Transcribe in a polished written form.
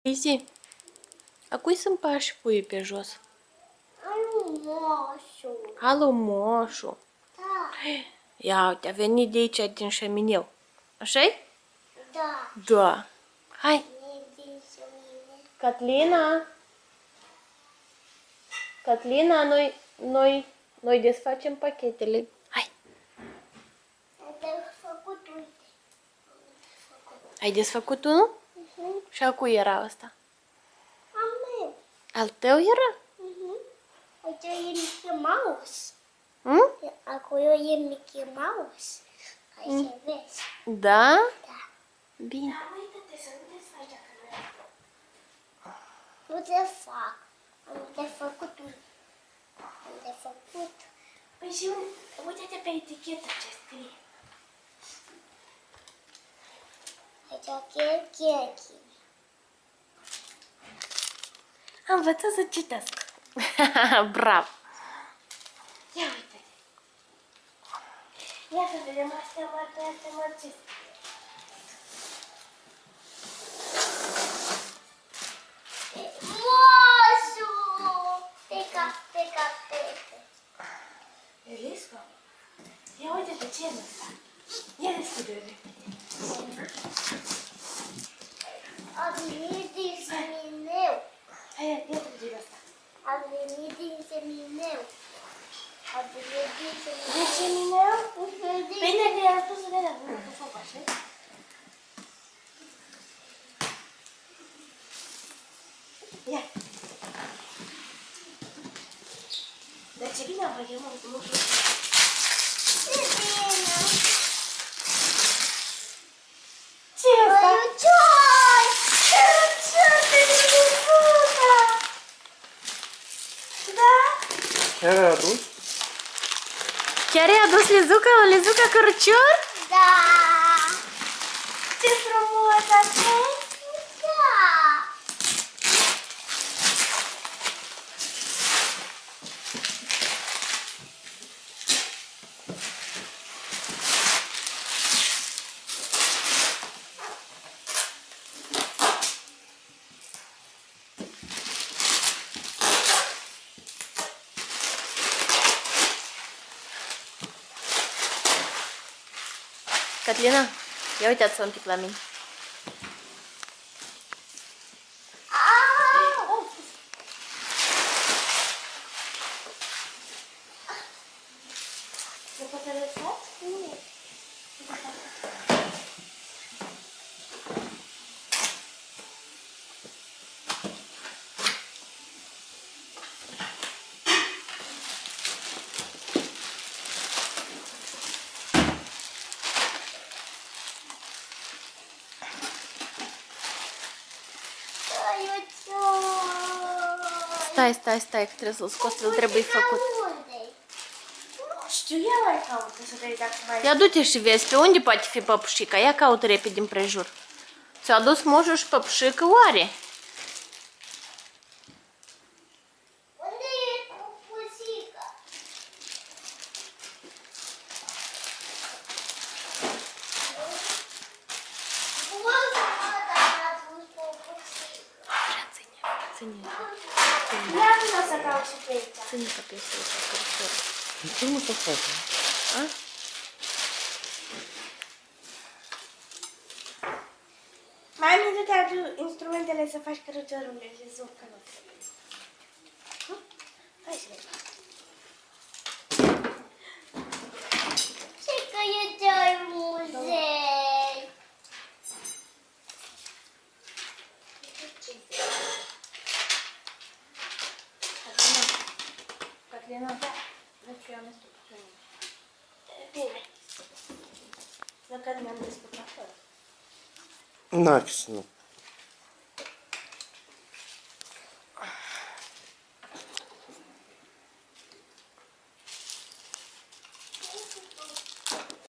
Izi, a cui sunt pași puii pe jos? Alu moșu. Alu moșu. Da. Ia uite, a venit de aici din șemineu. Așa-i? Da. Da. Hai. Din șemineu. Catlina. Catlina, noi desfacem pachetele. Hai. Am făcut, uite. Ai desfăcut unul? Și al cui era ăsta? Am meu. Al tău era? Aici e Mickey Mouse. Acolo e Mickey Mouse. Aici vezi. Da? Da. Bine. Uite-te să nu te faci dacă nu te fac. Am de făcut, uite. Am de făcut. Păi și uite-te pe etichetă ce scrie. Aici chechi. Am învățat să citesc. Bravo. Ia uite-te. Ia să vedem astea ce scrie. Moșu! Te capete. Elisco? Ia uite-te ce e ăsta. Ia deschide-o repede. A venit din semineu. Hai, ia trage asta. A venit din semineu. A venit din semineu. E semineu? Bine că i-am spus să vedem. Nu, că fac așa. Ia. Dar ce bine am făcut, nu știu. Ce bine! Ce e asta? Cărucioi! Cărucioi de Lizuca! Da? Chiar ai adus? Chiar i-a adus Lizuca cărucior? Da! Ce frumos așa! Da! Catlina, ia uitați-vă un pic la mine. Se poate lăsa? Nu. Stai, că trebuie să-l scoți, îl trebuie făcut. Unde-i? Nu știu, ia mai caută să vezi dacă mai... Ia du-te și vezi pe unde poate fi păpușica. Ia caută repede împrejur. Ți-a adus moșul și păpușică, oare? Unde e pupușica? Ține. Ia vină să caut și pe aici. Ține ca pe ăsta, căruciorul. De ce nu se face? A? Mai nu te adu instrumentele să faci căruciorul de Lizuca. Hai să vedem. Și că e de muzei. Catlina, vezi că eu am descurcat. Bine. Dacă mi-am descurcat fără. N-a ce să nu.